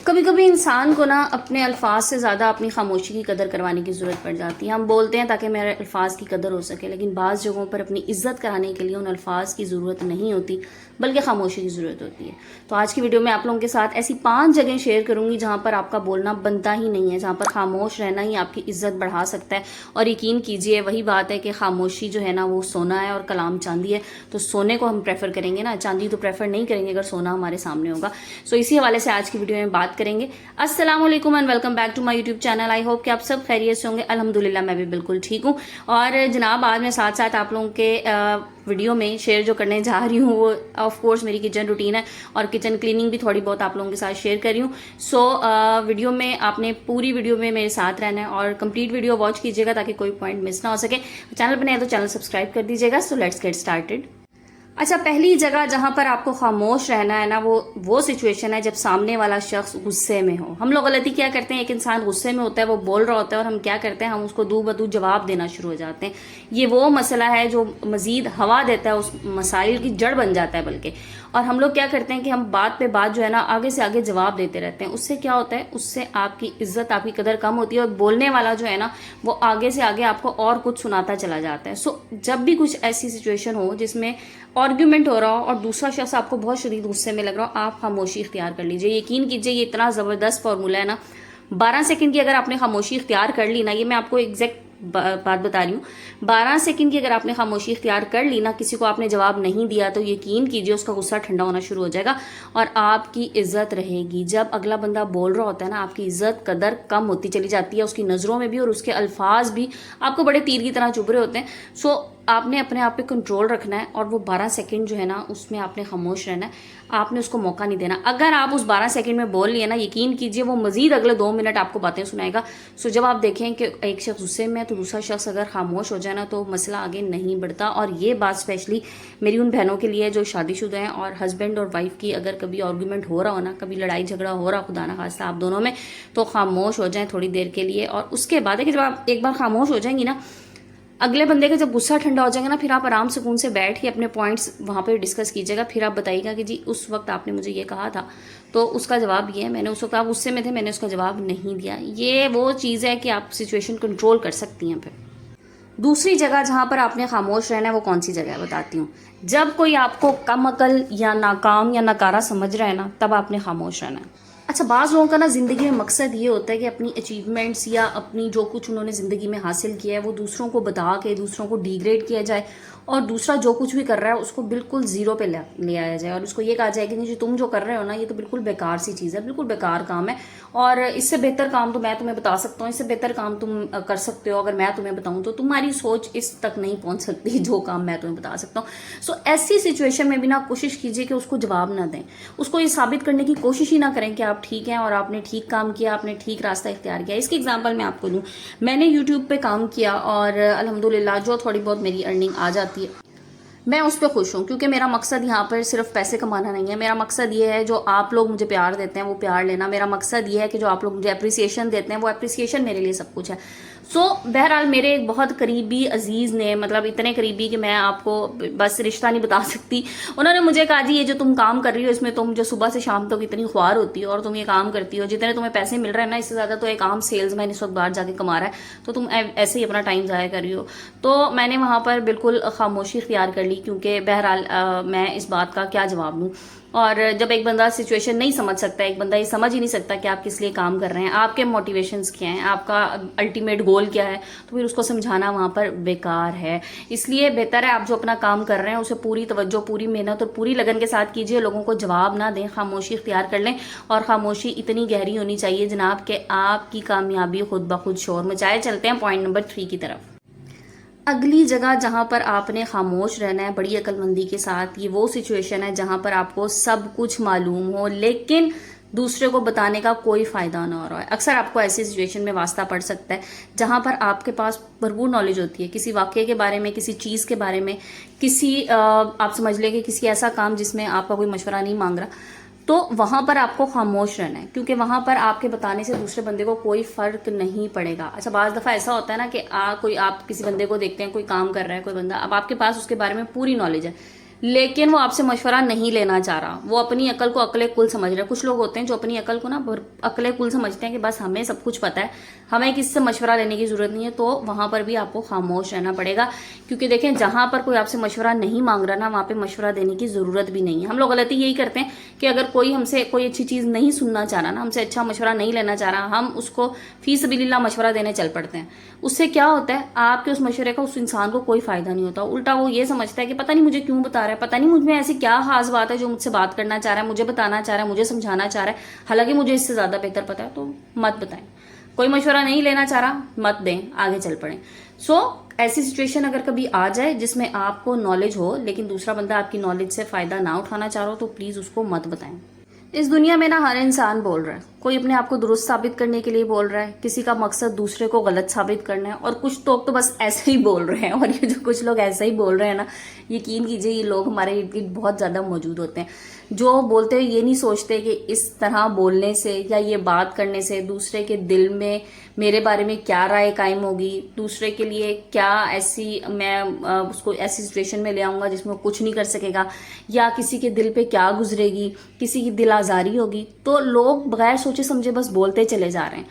कभी कभी इंसान को ना अपने अल्फाज से ज़्यादा अपनी खामोशी की कदर करवाने की ज़रूरत पड़ जाती है। हम बोलते हैं ताकि मेरे अल्फाज की कदर हो सके, लेकिन बाज़ जगहों पर अपनी इज्जत कराने के लिए उन अल्फाज की ज़रूरत नहीं होती बल्कि खामोशी की ज़रूरत होती है। तो आज की वीडियो में आप लोगों के साथ ऐसी 5 जगह शेयर करूंगी जहां पर आपका बोलना बनता ही नहीं है, जहां पर खामोश रहना ही आपकी इज्जत बढ़ा सकता है। और यकीन कीजिए, वही बात है कि खामोशी जो है ना वो सोना है और कलाम चांदी है। तो सोने को हम प्रेफर करेंगे ना, चांदी तो प्रेफर नहीं करेंगे अगर सोना हमारे सामने होगा। सो इसी हवाले से आज की वीडियो में बात करेंगे। अस्सलाम वालेकुम and welcome back to my YouTube channel. I hope कि आप सब खैरियत से होंगे। अल्हम्दुलिल्लाह मैं भी बिल्कुल ठीक हूँ। और जनाब, आज मैं साथ साथ आप लोगों के वीडियो में शेयर जो करने जा रही हूँ वो ऑफ कोर्स मेरी किचन रूटीन है और किचन क्लीनिंग भी थोड़ी बहुत आप लोगों के साथ शेयर कर रही हूँ। सो वीडियो में आपने पूरी वीडियो में मेरे साथ रहना है और कंप्लीट वीडियो वॉच कीजिएगा ताकि कोई पॉइंट मिस ना हो सके। चैनल पर नए हैं तो चैनल सब्सक्राइब कर दीजिएगा। So let's get started. अच्छा, पहली जगह जहां पर आपको खामोश रहना है ना, वो सिचुएशन है जब सामने वाला शख्स गुस्से में हो। हम लोग गलती क्या करते हैं, एक इंसान गुस्से में होता है, वो बोल रहा होता है और हम क्या करते हैं, हम उसको दू बदू जवाब देना शुरू हो जाते हैं। ये वो मसला है जो मजीद हवा देता है, उस मसाइल की जड़ बन जाता है बल्कि। और हम लोग क्या करते हैं कि हम बात पे बात जो है ना आगे से आगे जवाब देते रहते हैं। उससे क्या होता है, उससे आपकी इज्जत, आपकी कदर कम होती है और बोलने वाला जो है ना वो आगे से आगे आपको और कुछ सुनाता चला जाता है। सो जब भी कुछ ऐसी सिचुएशन हो जिसमें आर्ग्यूमेंट हो रहा हो और दूसरा शख्स आपको बहुत शदीद गुस्से में लग रहा हो, आप खामोशी इख्तियार कर लीजिए। यकीन कीजिए, ये इतना ज़बरदस्त फार्मूला है ना। 12 सेकंड की अगर आपने खामोशी इख्तियार कर ली ना, ये मैं आपको एग्जैक्ट बात बता रही हूँ, 12 सेकंड की अगर आपने खामोशी इख्तियार कर ली ना, किसी को आपने जवाब नहीं दिया, तो यकीन कीजिए उसका गुस्सा ठंडा होना शुरू हो जाएगा और आपकी इज्जत रहेगी। जब अगला बंदा बोल रहा होता है ना, आपकी इज्जत कदर कम होती चली जाती है, उसकी नज़रों में भी और उसके अल्फाज भी आपको बड़े तीर की तरह चुभ रहे होते हैं। सो आपने अपने आप पे कंट्रोल रखना है और वो 12 सेकंड जो है ना उसमें आपने खामोश रहना है। आपने उसको मौका नहीं देना। अगर आप उस 12 सेकंड में बोल लिए ना, यकीन कीजिए वो मजीद अगले 2 मिनट आपको बातें सुनाएगा। सो जब आप देखें कि एक शख्स गुस्से में है तो दूसरा शख्स अगर खामोश हो जाए ना, तो मसला आगे नहीं बढ़ता। और ये बात स्पेशली मेरी उन बहनों के लिए जो शादीशुदा हैं और हस्बैंड और वाइफ की अगर कभी आर्गूमेंट हो रहा हो ना, कभी लड़ाई झगड़ा हो रहा, खुदा ना खास्ता आप दोनों में, तो खामोश हो जाए थोड़ी देर के लिए। और उसके बाद है कि जब आप एक बार खामोश हो जाएंगी ना, अगले बंदे का जब गुस्सा ठंडा हो जाएगा ना, फिर आप आराम सुकून से बैठ के अपने पॉइंट्स वहाँ पे डिस्कस कीजिएगा। फिर आप बताइएगा कि जी उस वक्त आपने मुझे ये कहा था तो उसका जवाब ये है, मैंने उस वक्त, आप गुस्से में थे, मैंने उसका जवाब नहीं दिया। ये वो चीज़ है कि आप सिचुएशन कंट्रोल कर सकती हैं। फिर दूसरी जगह जहाँ पर आपने खामोश रहना है वो कौन सी जगह है बताती हूँ। जब कोई आपको कम अकल या नाकाम या नकारा समझ रहा है ना, तब आपने खामोश रहना है। अच्छा, बाज़ लोगों का ना ज़िंदगी में मकसद ये होता है कि अपनी अचीवमेंट्स या अपनी जो कुछ उन्होंने ज़िंदगी में हासिल किया है वो दूसरों को बता के दूसरों को डिग्रेड किया जाए और दूसरा जो कुछ भी कर रहा है उसको बिल्कुल ज़ीरो पे ले आया जाए और उसको ये कहा जाए कि नहीं जी तुम जो कर रहे हो ना ये तो बिल्कुल बेकार सी चीज़ है, बिल्कुल बेकार काम है और इससे बेहतर काम तो मैं तुम्हें बता सकता हूँ, इससे बेहतर काम तुम कर सकते हो। अगर मैं तुम्हें बताऊँ तो तुम्हारी सोच इस तक नहीं पहुँच सकती जो काम मैं तुम्हें बता सकता हूँ। सो ऐसी सिचुएशन में भी ना कोशिश कीजिए कि उसको जवाब ना दें, उसको ये साबित करने की कोशिश ही ना करें कि आप ठीक हैं और आपने ठीक काम किया, आपने ठीक रास्ता इख्तियार किया। इसकी एग्जांपल मैं आपको दूं, मैंने यूट्यूब पे काम किया और अल्हम्दुलिल्लाह जो थोड़ी बहुत मेरी अर्निंग आ जाती है मैं उस पर खुश हूँ, क्योंकि मेरा मकसद यहाँ पर सिर्फ पैसे कमाना नहीं है। मेरा मकसद ये है जो आप लोग मुझे प्यार देते हैं वो प्यार लेना। मेरा मकसद ये है कि जो आप लोग मुझे अप्रिसिएशन देते हैं वो अप्रिसिएशन मेरे लिए सब कुछ है। सो बहरहाल मेरे एक बहुत करीबी अजीज ने, मतलब इतने करीबी कि मैं आपको बस रिश्ता नहीं बता सकती, उन्होंने मुझे कहा जी ये जो तुम काम कर रही हो इसमें तुम जो सुबह से शाम तक इतनी ख्वार होती हो और तुम ये काम करती हो, जितने तुम्हें पैसे मिल रहे हैं ना इससे ज्यादा तो एक आम सेल्समैन इस वक्त बाहर जाके कमा रहा है, तो तुम ऐसे ही अपना टाइम जाया कर रही हो। तो मैंने वहां पर बिल्कुल खामोशी इख्तियार कर ली, क्योंकि बहरहाल मैं इस बात का क्या जवाब दूं। और जब एक बंदा सिचुएशन नहीं समझ सकता, एक बंदा ये समझ ही नहीं सकता कि आप किस लिए काम कर रहे हैं, आपके मोटिवेशंस क्या हैं, आपका अल्टीमेट गोल क्या है, तो फिर उसको समझाना वहां पर बेकार है। इसलिए बेहतर है आप जो अपना काम कर रहे हैं उसे पूरी तवज्जो, पूरी मेहनत और पूरी लगन के साथ कीजिए। लोगों को जवाब ना दें, खामोशी इख्तियार कर लें। और खामोशी इतनी गहरी होनी चाहिए जनाब कि आपकी कामयाबी खुद ब खुद शोर मचाए। चलते हैं पॉइंट नंबर 3 की तरफ। अगली जगह जहां पर आपने खामोश रहना है बड़ी अक्लमंदी के साथ, ये वो सिचुएशन है जहां पर आपको सब कुछ मालूम हो लेकिन दूसरे को बताने का कोई फायदा ना हो रहा है। अक्सर आपको ऐसी सिचुएशन में वास्ता पड़ सकता है जहां पर आपके पास भरपूर नॉलेज होती है किसी वाक्य के बारे में, किसी चीज के बारे में, किसी आप समझ लें कि किसी ऐसा काम जिसमें आपका कोई मशवरा नहीं मांग रहा, तो वहां पर आपको खामोश रहना है, क्योंकि वहां पर आपके बताने से दूसरे बंदे को कोई फर्क नहीं पड़ेगा। अच्छा, बाज दफा ऐसा होता है ना कि आप किसी बंदे को देखते हैं, कोई काम कर रहा है कोई बंदा, अब आपके पास उसके बारे में पूरी नॉलेज है, लेकिन वो आपसे मशवरा नहीं लेना चाह रहा, वो अपनी अकल को अकले कुल समझ रहा है। कुछ लोग होते हैं जो अपनी अकल को ना अकले कुल समझते हैं कि बस हमें सब कुछ पता है, हमें किसी से मशवरा लेने की जरूरत नहीं है। तो वहां पर भी आपको खामोश रहना पड़ेगा, क्योंकि देखें जहां पर कोई आपसे मशवरा नहीं मांग रहा ना, वहां पे मशवरा देने की जरूरत भी नहीं है। हम लोग गलती यही करते हैं कि अगर कोई हमसे कोई अच्छी चीज नहीं सुनना चाह रहा ना, हमसे अच्छा मशवरा नहीं लेना चाह रहा, हम उसको फी सबीलिल्लाह मशवरा देने चल पड़ते हैं। उससे क्या होता है, आपके उस मशवरे का उस इंसान को कोई फायदा नहीं होता। उल्टा वो ये समझता है कि पता नहीं मुझे क्यों बता रहा है, पता नहीं मुझ में ऐसी क्या खास बात है जो मुझसे बात करना चाह रहा है, मुझे बताना चाह रहा है, मुझे समझाना चाह रहा है, हालांकि मुझे इससे ज्यादा बेहतर पता है। तो मत बताएं। कोई मशवरा नहीं लेना चाह रहा, मत दें, आगे चल पड़े। ऐसी सिचुएशन अगर कभी आ जाए जिसमें आपको नॉलेज हो लेकिन दूसरा बंदा आपकी नॉलेज से फायदा ना उठाना चाह रहा हो, तो प्लीज उसको मत बताएं। इस दुनिया में ना हर इंसान बोल रहा है, कोई अपने आप को दुरुस्त साबित करने के लिए बोल रहा है, किसी का मकसद दूसरे को गलत साबित करना है, और कुछ लोग तो बस ऐसे ही बोल रहे हैं। और ये जो कुछ लोग ऐसे ही बोल रहे हैं ना, यकीन कीजिए ये लोग हमारे इर्द गिर्द बहुत ज्यादा मौजूद होते हैं, जो बोलते हुए ये नहीं सोचते कि इस तरह बोलने से या ये बात करने से दूसरे के दिल में मेरे बारे में क्या राय कायम होगी, दूसरे के लिए क्या ऐसी मैं उसको ऐसी सिचुएशन में ले आऊंगा जिसमें वो कुछ नहीं कर सकेगा, या किसी के दिल पे क्या गुजरेगी, किसी की दिल आजारी होगी। तो लोग बगैर सोचे समझे बस बोलते चले जा रहे हैं,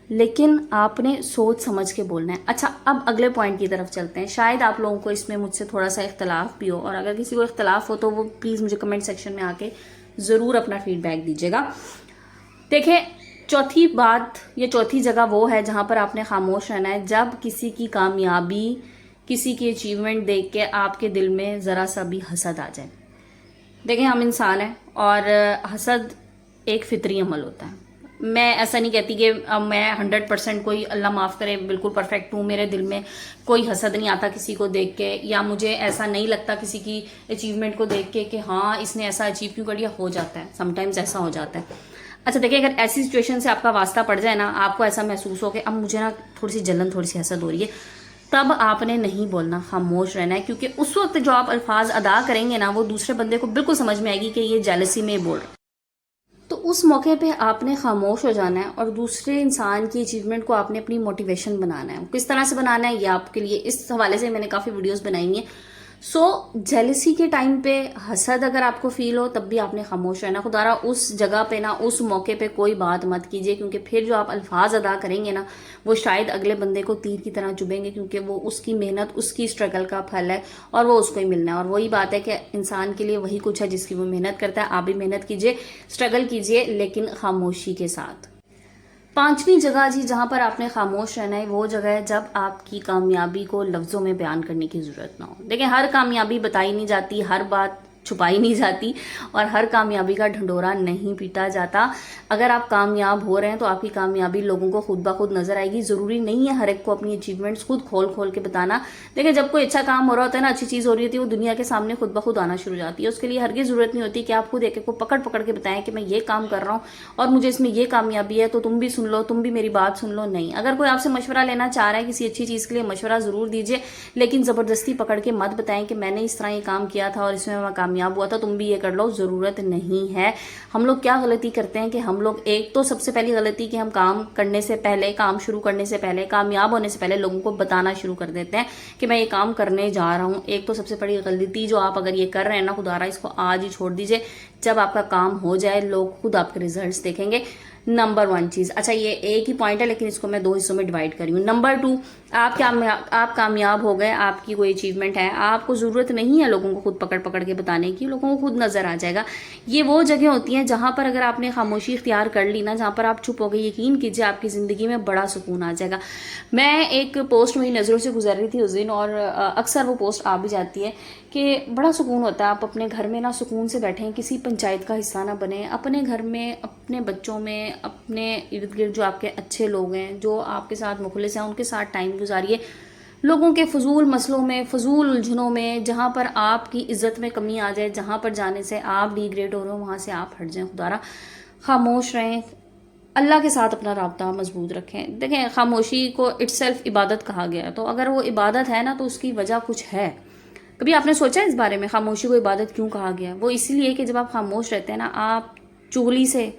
लेकिन आपने सोच समझ के बोलना है। अच्छा, अब अगले पॉइंट की तरफ चलते हैं। शायद आप लोगों को इसमें मुझसे थोड़ा सा इख्तलाफ भी हो, और अगर किसी को इख्तलाफ हो तो वो प्लीज मुझे कमेंट सेक्शन में आके जरूर अपना फीडबैक दीजिएगा। देखें, चौथी बात या चौथी जगह वो है जहां पर आपने खामोश रहना है, जब किसी की कामयाबी, किसी की अचीवमेंट देख के आपके दिल में जरा सा भी हसद आ जाए। देखें, हम इंसान हैं और हसद एक फितरी अमल होता है। मैं ऐसा नहीं कहती कि मैं 100% कोई अल्लाह माफ़ करे बिल्कुल परफेक्ट हूँ, मेरे दिल में कोई हसद नहीं आता किसी को देख के, या मुझे ऐसा नहीं लगता किसी की अचीवमेंट को देख के कि हाँ इसने ऐसा अचीव क्यों कर लिया। हो जाता है, समटाइम्स ऐसा हो जाता है। अच्छा देखिए, अगर ऐसी सिचुएशन से आपका वास्ता पड़ जाए ना, आपको ऐसा महसूस हो कि अब मुझे ना थोड़ी सी जलन, थोड़ी सी हसद हो रही है, तब आपने नहीं बोलना, खामोश रहना है। क्योंकि उस वक्त जो आप अल्फाज अदा करेंगे ना, वो दूसरे बंदे को बिल्कुल समझ में आएगी कि ये जेलसी में बोल रहा है। तो उस मौके पे आपने खामोश हो जाना है और दूसरे इंसान की अचीवमेंट को आपने अपनी मोटिवेशन बनाना है। किस तरह से बनाना है ये आपके लिए, इस हवाले से मैंने काफ़ी वीडियोस बनाई हैं। जेलसी के टाइम पे हसद अगर आपको फील हो, तब भी आपने खामोश रहना। खुदारा उस जगह पे ना, उस मौके पे कोई बात मत कीजिए, क्योंकि फिर जो आप अल्फाज अदा करेंगे ना, वो शायद अगले बंदे को तीर की तरह चुभेंगे, क्योंकि वो उसकी मेहनत, उसकी स्ट्रगल का फल है और वो उसको ही मिलना है। और वही बात है कि इंसान के लिए वही कुछ है जिसकी वो मेहनत करता है। आप भी मेहनत कीजिए, स्ट्रगल कीजिए, लेकिन खामोशी के साथ। पांचवी जगह जी जहां पर आपने खामोश रहना है, वो जगह है जब आपकी कामयाबी को लफ्जों में बयान करने की जरूरत ना हो। देखिए, हर कामयाबी बताई नहीं जाती, हर बात छुपाई नहीं जाती, और हर कामयाबी का ढंढोरा नहीं पीटा जाता। अगर आप कामयाब हो रहे हैं तो आपकी कामयाबी लोगों को खुद ब खुद नजर आएगी। जरूरी नहीं है हर एक को अपनी अचीवमेंट्स खुद खोल खोल के बताना। देखिए, जब कोई अच्छा काम हो रहा होता है ना, अच्छी चीज हो रही होती है, वो दुनिया के सामने खुद ब खुद आना शुरू हो जाती है। उसके लिए हरगिज जरूरत नहीं होती कि आप खुद एक एक को पकड़ पकड़ के बताएं कि मैं ये काम कर रहा हूँ और मुझे इसमें ये कामयाबी है, तो तुम भी सुन लो, तुम भी मेरी बात सुन लो। नहीं, अगर कोई आपसे मशवरा लेना चाह रहा है किसी अच्छी चीज के लिए, मशवरा जरूर दीजिए, लेकिन जबरदस्ती पकड़ के मत बताएं कि मैंने इस तरह ये काम किया था और इसमें मैं कामयाब हुआ था, तुम भी ये कर लो। जरूरत नहीं है। हम लोग क्या गलती करते हैं कि हम लोग, एक तो सबसे पहली गलती कि हम काम करने से पहले, काम शुरू करने से पहले, कामयाब होने से पहले लोगों को बताना शुरू कर देते हैं कि मैं ये काम करने जा रहा हूं। एक तो सबसे बड़ी गलती जो आप अगर ये कर रहे हैं ना, खुदारा इसको आज ही छोड़ दीजिए। जब आपका काम हो जाए, लोग खुद आपके रिजल्ट्स देखेंगे। नंबर 1 चीज, अच्छा ये एक ही पॉइंट है लेकिन इसको मैं 2 हिस्सों में डिवाइड करी हूँ। नंबर 2, आप कामयाब हो गए, आपकी कोई अचीवमेंट है, आपको जरूरत नहीं है लोगों को खुद पकड़ पकड़ के बताने की, लोगों को खुद नजर आ जाएगा। ये वो जगह होती हैं जहां पर अगर आपने खामोशी इख्तियार कर ली ना, जहां पर आप चुप हो गए, यकीन कीजिए आपकी जिंदगी में बड़ा सुकून आ जाएगा। मैं एक पोस्ट मेरी नजरों से गुजर रही थी उस दिन, और अक्सर वो पोस्ट आ भी जाती है कि बड़ा सुकून होता है आप अपने घर में ना सुकून से बैठे, किसी पंचायत का हिस्सा ना बने, अपने घर में, अपने बच्चों में, अपने इर्द गिर्द जो आपके अच्छे लोग हैं, जो आपके साथ मुखलिस हैं, उनके साथ टाइम गुजारिए। लोगों के फजूल मसलों में, फजूल उलझनों में, जहां पर आपकी इज्जत में कमी आ जाए, जहां पर जाने से आप डिग्रेड हो रहे हो, वहां से आप हट जाएं। खुदारा खामोश रहें, अल्लाह के साथ अपना राब्ता मजबूत रखें। देखें, खामोशी को इटसेल्फ इबादत कहा गया है, तो अगर वो इबादत है ना, तो उसकी वजह कुछ है। कभी आपने सोचा इस बारे में खामोशी को इबादत क्यों कहा गया? वो इसीलिए कि जब आप खामोश रहते हैं ना, आप चुगली से,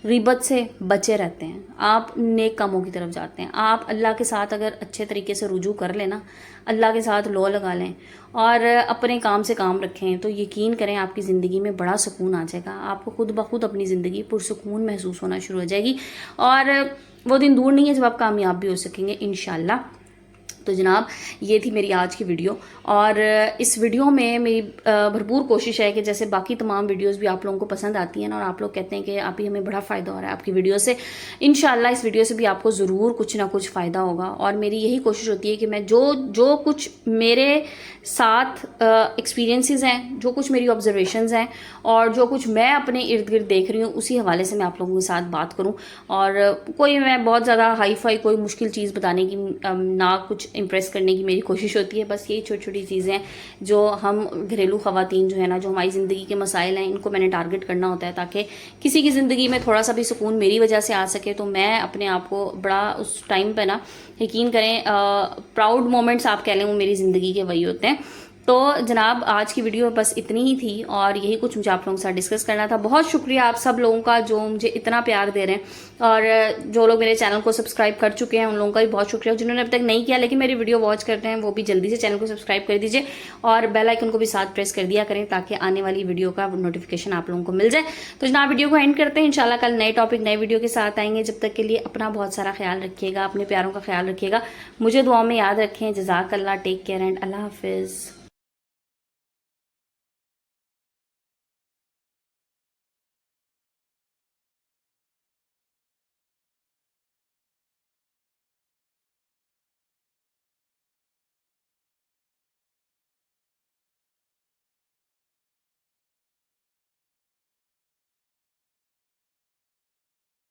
ग़ीबत से बचे रहते हैं, आप नेक कामों की तरफ जाते हैं, आप अल्लाह के साथ अगर अच्छे तरीके से रुजू कर लेना, अल्लाह के साथ लो लगा लें और अपने काम से काम रखें, तो यकीन करें आपकी ज़िंदगी में बड़ा सुकून आ जाएगा। आपको खुद ब खुद अपनी ज़िंदगी पुरसुकून महसूस होना शुरू हो जाएगी और वो दिन दूर नहीं है जब आप कामयाब भी हो सकेंगे इंशाल्लाह। तो जनाब, ये थी मेरी आज की वीडियो और इस वीडियो में मेरी भरपूर कोशिश है कि जैसे बाकी तमाम वीडियोस भी आप लोगों को पसंद आती हैं ना, और आप लोग कहते हैं कि आप ही हमें बड़ा फ़ायदा हो रहा है आपकी वीडियो से, इंशाल्लाह इस वीडियो से भी आपको ज़रूर कुछ ना कुछ फ़ायदा होगा। और मेरी यही कोशिश होती है कि मैं जो कुछ मेरे साथ एक्सपीरियंसेस हैं, जो कुछ मेरी ऑब्जर्वेशंस हैं और जो कुछ मैं अपने इर्द गिर्द देख रही हूँ, उसी हवाले से मैं आप लोगों के साथ बात करूँ। और कोई मैं बहुत ज़्यादा हाई फाई कोई मुश्किल चीज़ बताने की ना कुछ इम्प्रेस करने की मेरी कोशिश होती है। बस यही छोटी छोटी चीज़ें जो हम घरेलू ख़वातीन जो है ना, जो हमारी ज़िंदगी के मसाइल हैं, इनको मैंने टारगेट करना होता है ताकि किसी की ज़िंदगी में थोड़ा सा भी सुकून मेरी वजह से आ सके। तो मैं अपने आप को बड़ा उस टाइम पे ना, यकीन करें, प्राउड मोमेंट्स आप कह लें, वो मेरी ज़िंदगी के वही होते हैं। तो जनाब, आज की वीडियो बस इतनी ही थी और यही कुछ मुझे आप लोगों के साथ डिस्कस करना था। बहुत शुक्रिया आप सब लोगों का जो मुझे इतना प्यार दे रहे हैं, और जो लोग मेरे चैनल को सब्सक्राइब कर चुके हैं उन लोगों का भी बहुत शुक्रिया। जिन्होंने अभी तक नहीं किया लेकिन मेरी वीडियो वॉच करते हैं, वो भी जल्दी से चैनल को सब्सक्राइब कर दीजिए और बेल आइकन को भी साथ प्रेस कर दिया करें ताकि आने वाली वीडियो का नोटिफिकेशन आप लोगों को मिल जाए। तो जनाब, वीडियो को एंड करते हैं। इंशाल्लाह कल नए टॉपिक नए वीडियो के साथ आएंगे। जब तक के लिए अपना बहुत सारा ख्याल रखिएगा, अपने प्यारों का ख्याल रखिएगा, मुझे दुआ में याद रखें। जज़ाकल्लाह, टेक केयर एंड अल्लाह हाफिज़।